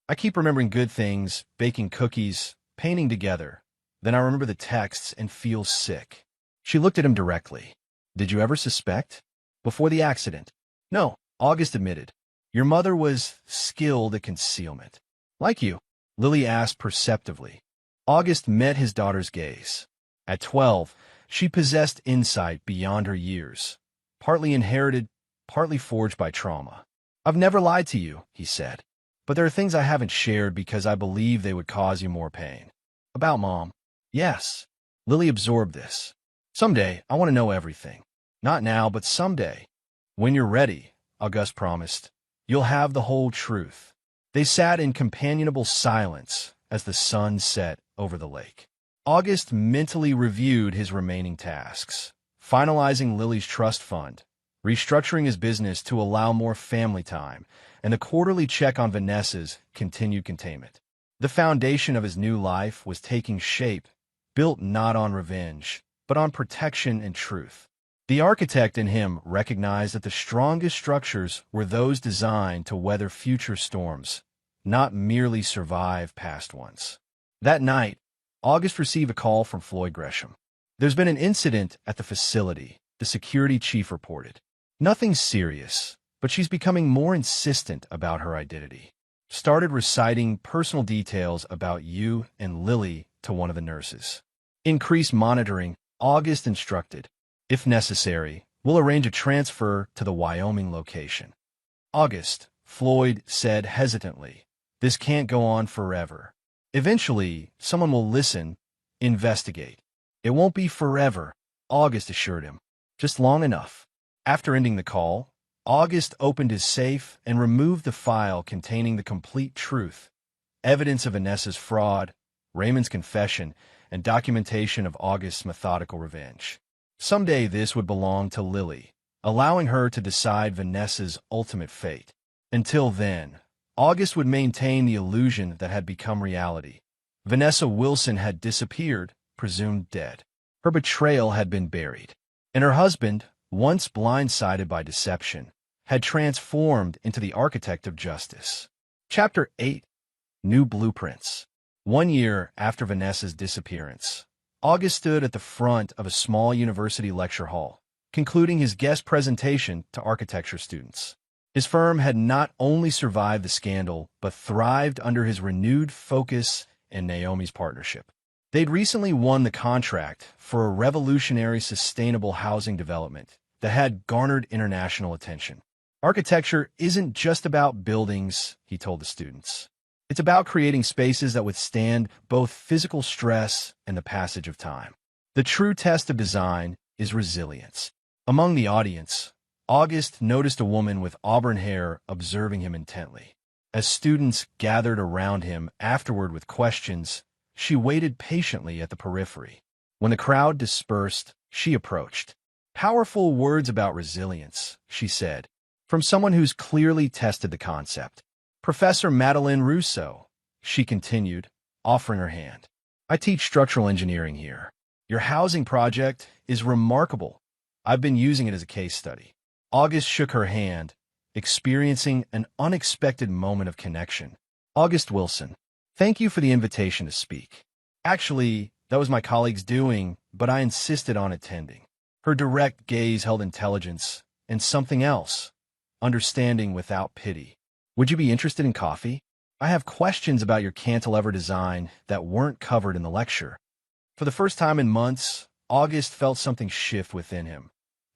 S2: I keep remembering good things, baking cookies, painting together. Then I remember the texts and feel sick." She looked at him directly. "Did you ever suspect?" "Before the accident?" "No," August admitted. "Your mother was skilled at concealment." "Like you?" Lily asked perceptively. August met his daughter's gaze. At 12, she possessed insight beyond her years, partly inherited, partly forged by trauma. "I've never lied to you," he said, "but there are things I haven't shared because I believe they would cause you more pain." "About Mom?" "Yes." Lily absorbed this. "Someday, I want to know everything. Not now, but someday." "When you're ready," August promised, "you'll have the whole truth." They sat in companionable silence as the sun set over the lake. August mentally reviewed his remaining tasks, finalizing Lily's trust fund, restructuring his business to allow more family time, and the quarterly check on Vanessa's continued containment. The foundation of his new life was taking shape, built not on revenge, but on protection and truth. The architect in him recognized that the strongest structures were those designed to weather future storms, not merely survive past ones. That night, August received a call from Floyd Gresham. "There's been an incident at the facility," the security chief reported. "Nothing serious, but she's becoming more insistent about her identity. Started reciting personal details about you and Lily to one of the nurses. Increase monitoring," August instructed. "If necessary, we'll arrange a transfer to the Wyoming location." "August," Floyd said hesitantly, "this can't go on forever. Eventually, someone will listen, investigate." "It won't be forever," August assured him. "Just long enough." After ending the call, August opened his safe and removed the file containing the complete truth, evidence of Vanessa's fraud, Raymond's confession, and documentation of August's methodical revenge. Someday this would belong to Lily, allowing her to decide Vanessa's ultimate fate. Until then, August would maintain the illusion that had become reality. Vanessa Wilson had disappeared, presumed dead. Her betrayal had been buried, and her husband, once blindsided by deception, had transformed into the architect of justice. Chapter 8. New Blueprints. 1 year after Vanessa's disappearance, August stood at the front of a small university lecture hall, concluding his guest presentation to architecture students. His firm had not only survived the scandal, but thrived under his renewed focus and Naomi's partnership. They'd recently won the contract for a revolutionary sustainable housing development that had garnered international attention. "Architecture isn't just about buildings," he told the students. "It's about creating spaces that withstand both physical stress and the passage of time. The true test of design is resilience." Among the audience, August noticed a woman with auburn hair observing him intently. As students gathered around him afterward with questions, she waited patiently at the periphery. When the crowd dispersed, she approached. "Powerful words about resilience," she said, from someone who's clearly tested the concept. "Professor Madeleine Rousseau," she continued, offering her hand. "I teach structural engineering here. Your housing project is remarkable. I've been using it as a case study." August shook her hand, experiencing an unexpected moment of connection. "August Wilson, thank you for the invitation to speak. Actually, that was my colleague's doing, but I insisted on attending." Her direct gaze held intelligence and something else, understanding without pity. "Would you be interested in coffee?" I have questions about your cantilever design that weren't covered in the lecture. For the first time in months, August felt something shift within him.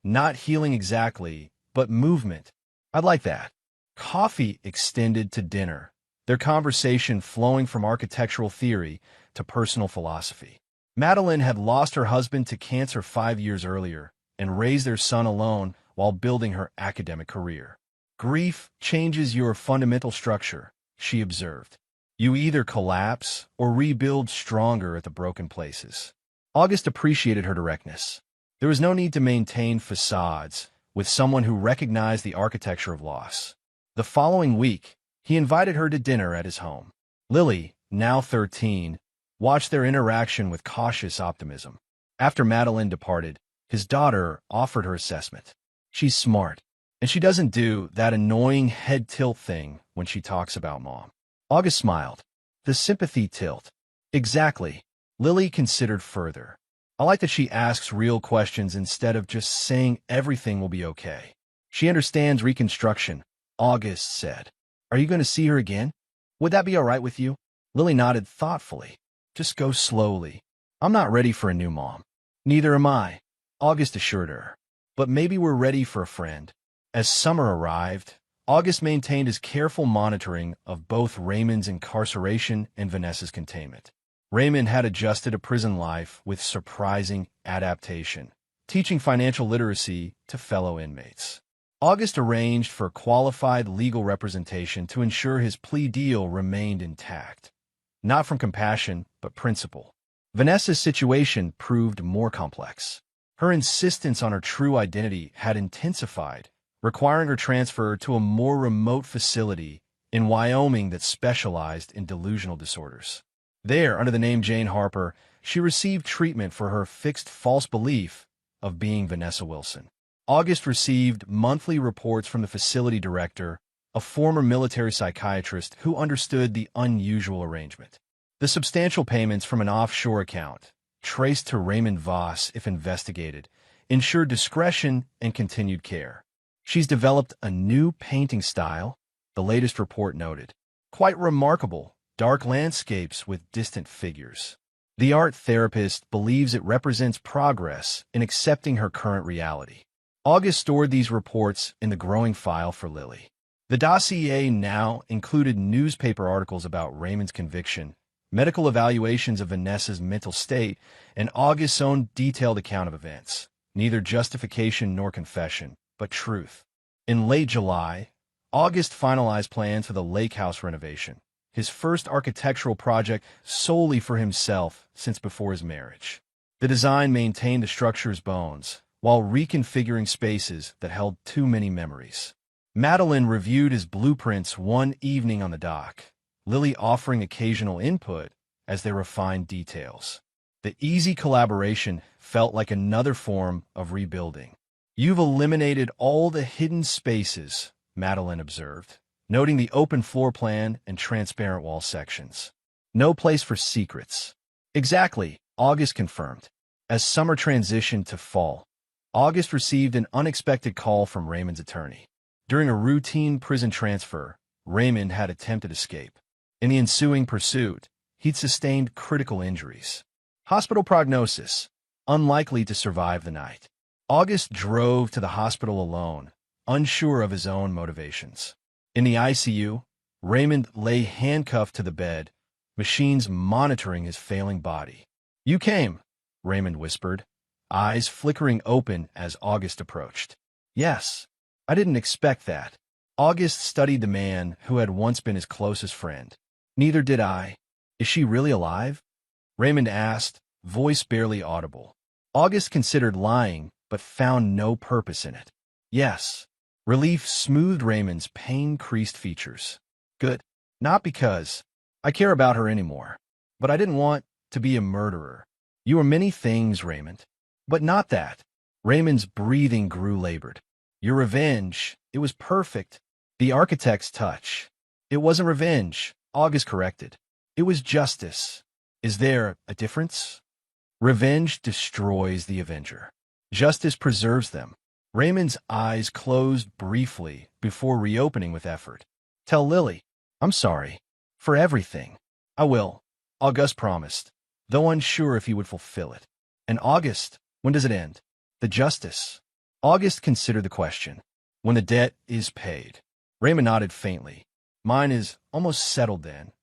S2: Not healing exactly, but movement. I'd like that. Coffee extended to dinner, their conversation flowing from architectural theory to personal philosophy. Madeline had lost her husband to cancer 5 years earlier and raised their son alone while building her academic career. Grief changes your fundamental structure, she observed. You either collapse or rebuild stronger at the broken places. August appreciated her directness. There was no need to maintain facades with someone who recognized the architecture of loss. The following week, he invited her to dinner at his home. Lily, now 13, watched their interaction with cautious optimism. After Madeline departed, his daughter offered her assessment. She's smart, and she doesn't do that annoying head tilt thing when she talks about mom. August smiled. The sympathy tilt. Exactly. Lily considered further. I like that she asks real questions instead of just saying everything will be okay. She understands reconstruction, August said. Are you going to see her again? Would that be all right with you? Lily nodded thoughtfully. Just go slowly. I'm not ready for a new mom. Neither am I, August assured her. But maybe we're ready for a friend. As summer arrived, August maintained his careful monitoring of both Raymond's incarceration and Vanessa's containment. Raymond had adjusted to prison life with surprising adaptation, teaching financial literacy to fellow inmates. August arranged for qualified legal representation to ensure his plea deal remained intact, not from compassion, but principle. Vanessa's situation proved more complex. Her insistence on her true identity had intensified, requiring her transfer to a more remote facility in Wyoming that specialized in delusional disorders. There, under the name Jane Harper, she received treatment for her fixed false belief of being Vanessa Wilson. August received monthly reports from the facility director, a former military psychiatrist who understood the unusual arrangement. The substantial payments from an offshore account, traced to Raymond Voss if investigated, ensured discretion and continued care. She's developed a new painting style, the latest report noted. Quite remarkable, dark landscapes with distant figures. The art therapist believes it represents progress in accepting her current reality. August stored these reports in the growing file for Lily. The dossier now included newspaper articles about Raymond's conviction, medical evaluations of Vanessa's mental state, and August's own detailed account of events. Neither justification nor confession, but truth. In late July, August finalized plans for the lake house renovation, his first architectural project solely for himself since before his marriage. The design maintained the structure's bones, while reconfiguring spaces that held too many memories. Madeline reviewed his blueprints one evening on the dock, Lily offering occasional input as they refined details. The easy collaboration felt like another form of rebuilding. You've eliminated all the hidden spaces, Madeline observed, noting the open floor plan and transparent wall sections. No place for secrets. Exactly, August confirmed. As summer transitioned to fall, August received an unexpected call from Raymond's attorney. During a routine prison transfer, Raymond had attempted escape. In the ensuing pursuit, he'd sustained critical injuries. Hospital prognosis: unlikely to survive the night. August drove to the hospital alone, unsure of his own motivations. In the ICU, Raymond lay handcuffed to the bed, machines monitoring his failing body. "You came," Raymond whispered, eyes flickering open as August approached. "Yes, I didn't expect that." August studied the man who had once been his closest friend. "Neither did I. Is she really alive?" Raymond asked, voice barely audible. August considered lying, but found no purpose in it. "Yes." Relief smoothed Raymond's pain-creased features. "Good. Not because I care about her anymore, but I didn't want to be a murderer. You are many things, Raymond, but not that." Raymond's breathing grew labored. "Your revenge, it was perfect. The architect's touch. It wasn't revenge," August corrected. "It was justice. Is there a difference? Revenge destroys the avenger. Justice preserves them." Raymond's eyes closed briefly before reopening with effort. "Tell Lily, I'm sorry For everything. I will, August promised, though unsure if he would fulfill it. And August, when does it end? The justice. August considered the question. When the debt is paid. Raymond nodded faintly. Mine is almost settled then.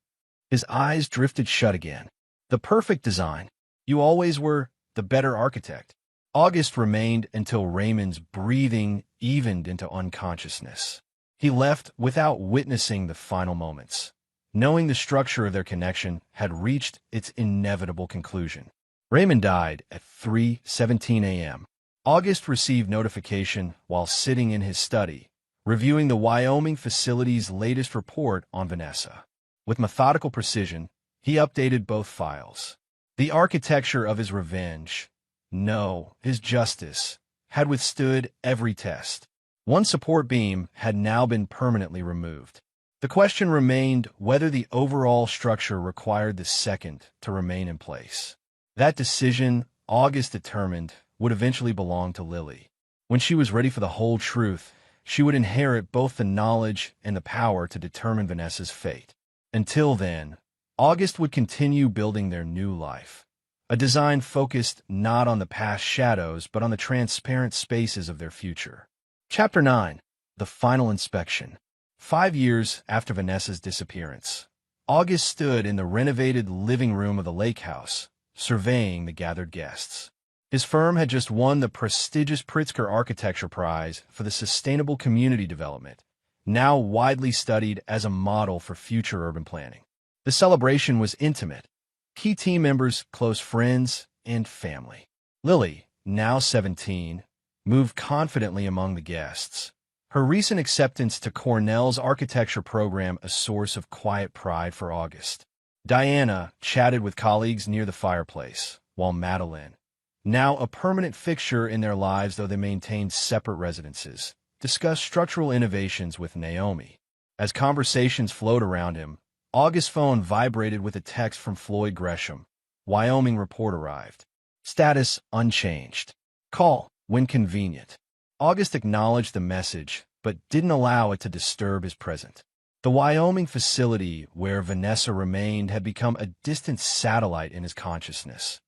S2: His eyes drifted shut again. The perfect design. You always were the better architect. August remained until Raymond's breathing evened into unconsciousness. He left without witnessing the final moments, knowing the structure of their connection had reached its inevitable conclusion. Raymond died at 3:17 a.m. August received notification while sitting in his study, reviewing the Wyoming facility's latest report on Vanessa. With methodical precision, he updated both files. The architecture of his revenge, no, his justice, had withstood every test. One support beam had now been permanently removed. The question remained whether the overall structure required the second to remain in place. That decision, August determined, would eventually belong to Lily. When she was ready for the whole truth, she would inherit both the knowledge and the power to determine Vanessa's fate. Until then, August would continue building their new life. A design focused not on the past shadows, but on the transparent spaces of their future. Chapter 9. The Final Inspection. 5 years after Vanessa's disappearance, August stood in the renovated living room of the lake house, surveying the gathered guests. His firm had just won the prestigious Pritzker Architecture Prize for the Sustainable Community Development, now widely studied as a model for future urban planning. The celebration was intimate. Key team members, close friends, and family. Lily, now 17, moved confidently among the guests, her recent acceptance to Cornell's architecture program a source of quiet pride for August. Diana chatted with colleagues near the fireplace, while Madeline, now a permanent fixture in their lives though they maintained separate residences, discussed structural innovations with Naomi. As conversations flowed around him, August's phone vibrated with a text from Floyd Gresham. Wyoming report arrived. Status unchanged. Call when convenient. August acknowledged the message, but didn't allow it to disturb his present. The Wyoming facility where Vanessa remained had become a distant satellite in his consciousness,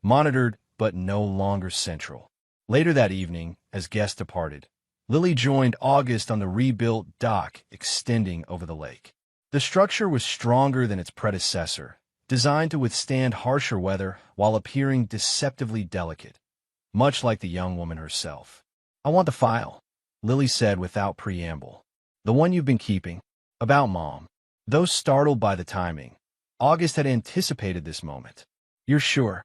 S2: monitored but no longer central. Later that evening, as guests departed, Lily joined August on the rebuilt dock extending over the lake. The structure was stronger than its predecessor, designed to withstand harsher weather while appearing deceptively delicate, much like the young woman herself. I want the file, Lily said without preamble. The one you've been keeping. About Mom. Though startled by the timing, August had anticipated this moment. You're sure?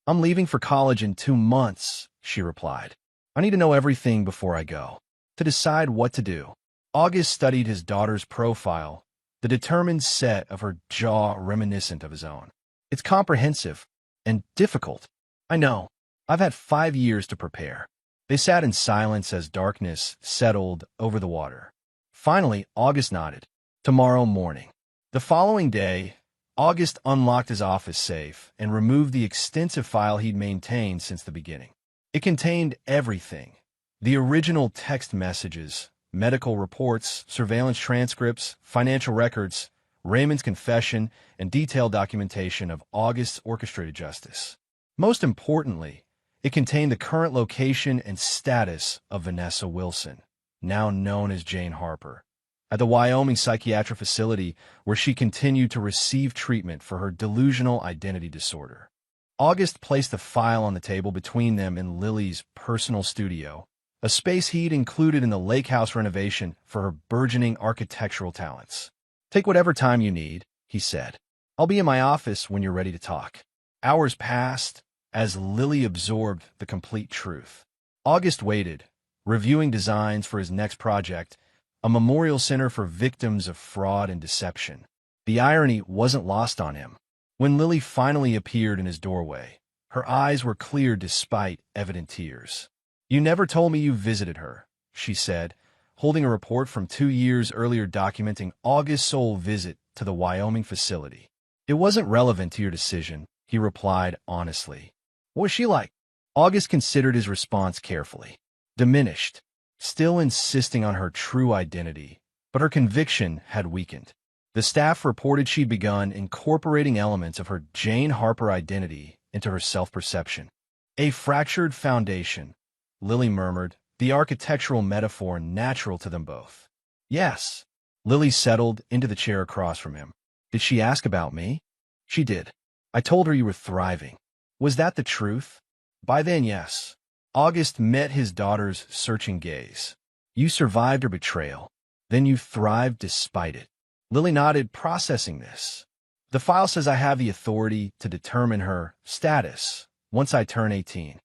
S2: I'm leaving for college in 2 months, she replied. I need to know everything before I go. To decide what to do. August studied his daughter's profile, the determined set of her jaw reminiscent of his own. It's comprehensive and difficult. I know. I've had 5 years to prepare. They sat in silence as darkness settled over the water. Finally, August nodded. Tomorrow morning. The following day, August unlocked his office safe and removed the extensive file he'd maintained since the beginning. It contained everything. The original text messages, medical reports, surveillance transcripts, financial records, Raymond's confession, and detailed documentation of August's orchestrated justice. Most importantly, it contained the current location and status of Vanessa Wilson, now known as Jane Harper, at the Wyoming psychiatric facility where she continued to receive treatment for her delusional identity disorder. August placed the file on the table between them in Lily's personal studio, a space he'd included in the lake house renovation for her burgeoning architectural talents. Take whatever time you need, he said. I'll be in my office when you're ready to talk. Hours passed as Lily absorbed the complete truth. August waited, reviewing designs for his next project, a memorial center for victims of fraud and deception. The irony wasn't lost on him. When Lily finally appeared in his doorway, her eyes were clear despite evident tears. You never told me you visited her, she said, holding a report from 2 years earlier documenting August's sole visit to the Wyoming facility. It wasn't relevant to your decision, he replied honestly. What was she like? August considered his response carefully. Diminished, still insisting on her true identity, but her conviction had weakened. The staff reported she'd begun incorporating elements of her Jane Harper identity into her self-perception. A fractured foundation, Lily murmured, the architectural metaphor natural to them both. Yes. Lily settled into the chair across from him. Did she ask about me? She did. I told her you were thriving. Was that the truth? By then, yes. August met his daughter's searching gaze. You survived her betrayal. Then you thrived despite it. Lily nodded, processing this. The file says I have the authority to determine her status once I turn 18.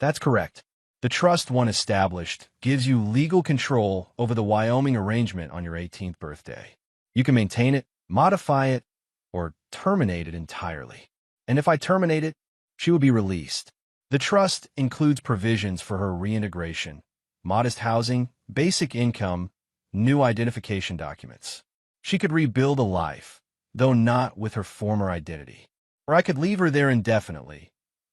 S2: That's correct. The trust one established gives you legal control over the Wyoming arrangement on your 18th birthday. You can maintain it, modify it, or terminate it entirely. And if I terminate it, she will be released. The trust includes provisions for her reintegration, modest housing, basic income, new identification documents. She could rebuild a life, though not with her former identity. Or I could leave her there indefinitely,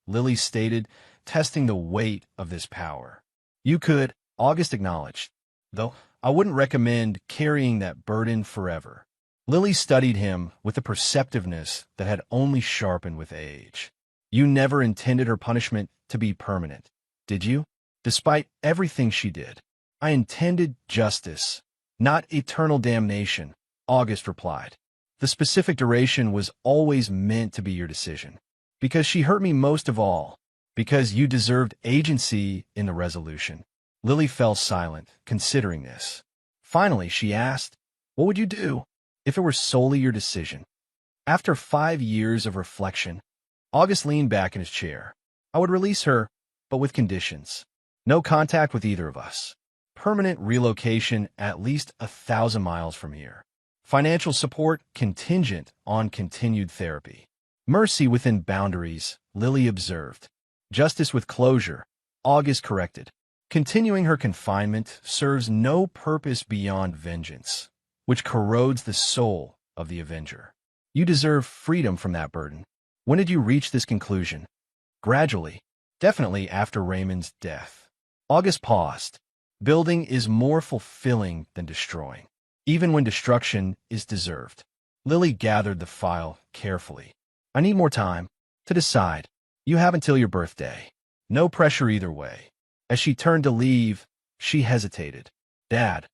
S2: Lily stated, testing the weight of this power. You could, August acknowledged, though I wouldn't recommend carrying that burden forever. Lily studied him with a perceptiveness that had only sharpened with age. You never intended her punishment to be permanent, did you? Despite everything she did. I intended justice, not eternal damnation, August replied. The specific duration was always meant to be your decision. Because she hurt me most of all. Because you deserved agency in the resolution. Lily fell silent, considering this. Finally, she asked, what would you do if it were solely your decision? After 5 years of reflection, August leaned back in his chair. I would release her, but with conditions. No contact with either of us. Permanent relocation at least 1,000 miles from here. Financial support contingent on continued therapy. Mercy within boundaries, Lily observed. Justice with closure, August corrected. Continuing her confinement serves no purpose beyond vengeance, which corrodes the soul of the avenger. You deserve freedom from that burden. When did you reach this conclusion? Gradually, definitely after Raymond's death. August paused. Building is more fulfilling than destroying, even when destruction is deserved. Lily gathered the file carefully. I need more time to decide. You have until your birthday. No pressure either way. As she turned to leave, she hesitated. Dad,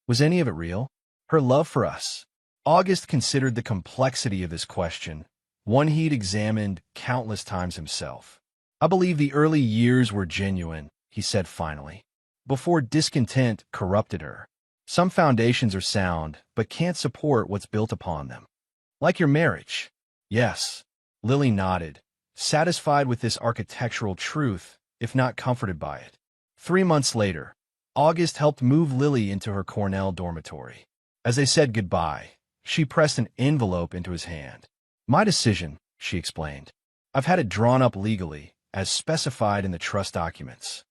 S2: was any of it real? Her love for us? August considered the complexity of this question, one he'd examined countless times himself. I believe the early years were genuine, he said finally, before discontent corrupted her. Some foundations are sound, but can't support what's built upon them. Like your marriage. Yes. Lily nodded, satisfied with this architectural truth, if not comforted by it. 3 months later, August helped move Lily into her Cornell dormitory. As they said goodbye, she pressed an envelope into his hand. My decision, she explained. I've had it drawn up legally, as specified in the trust documents.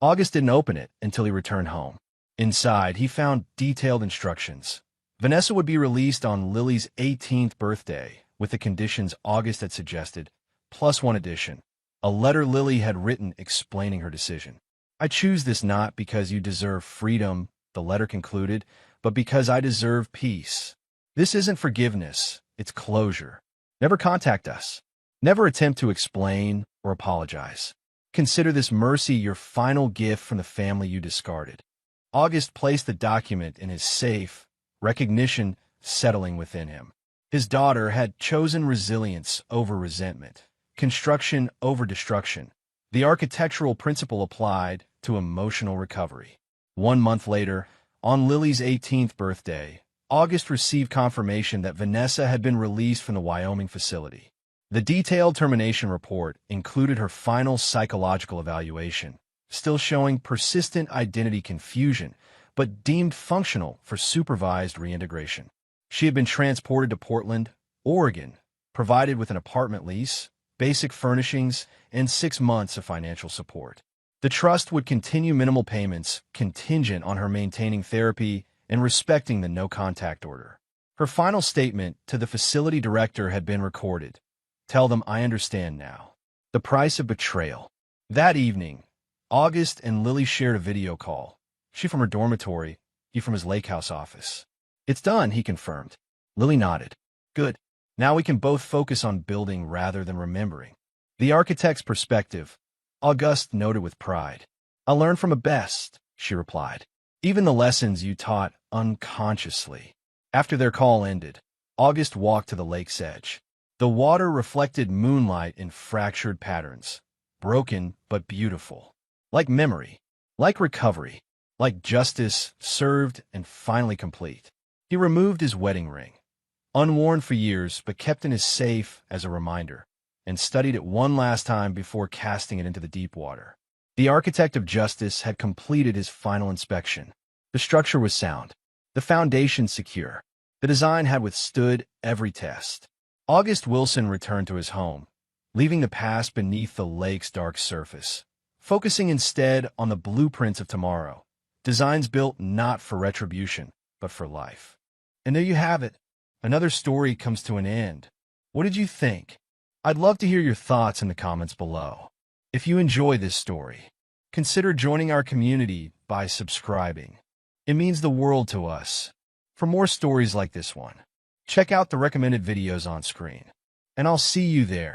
S2: August didn't open it until he returned home. Inside, he found detailed instructions. Vanessa would be released on Lily's 18th birthday, with the conditions August had suggested, plus one addition, a letter Lily had written explaining her decision. I choose this not because you deserve freedom, the letter concluded, but because I deserve peace. This isn't forgiveness, it's closure. Never contact us. Never attempt to explain or apologize. Consider this mercy your final gift from the family you discarded. August placed the document in his safe, recognition settling within him. His daughter had chosen resilience over resentment, construction over destruction. The architectural principle applied to emotional recovery. 1 month later, on Lily's 18th birthday, August received confirmation that Vanessa had been released from the Wyoming facility. The detailed termination report included her final psychological evaluation, still showing persistent identity confusion, but deemed functional for supervised reintegration. She had been transported to Portland, Oregon, provided with an apartment lease, basic furnishings, and 6 months of financial support. The trust would continue minimal payments contingent on her maintaining therapy and respecting the no-contact order. Her final statement to the facility director had been recorded. Tell them I understand now. The price of betrayal. That evening, August and Lily shared a video call. She from her dormitory, he from his lake house office. It's done, he confirmed. Lily nodded. Good. Now we can both focus on building rather than remembering. The architect's perspective, Auguste noted with pride. I learned from a best, she replied. Even the lessons you taught unconsciously. After their call ended, Auguste walked to the lake's edge. The water reflected moonlight in fractured patterns, broken but beautiful. Like memory, like recovery, like justice served and finally complete. He removed his wedding ring, unworn for years but kept in his safe as a reminder, and studied it one last time before casting it into the deep water. The architect of justice had completed his final inspection. The structure was sound, the foundation secure. The design had withstood every test. August Wilson returned to his home, leaving the past beneath the lake's dark surface, focusing instead on the blueprints of tomorrow, designs built not for retribution, but for life. And there you have it. Another story comes to an end. What did you think? I'd love to hear your thoughts in the comments below. If you enjoy this story, consider joining our community by subscribing. It means the world to us. For more stories like this one, check out the recommended videos on screen, and I'll see you there.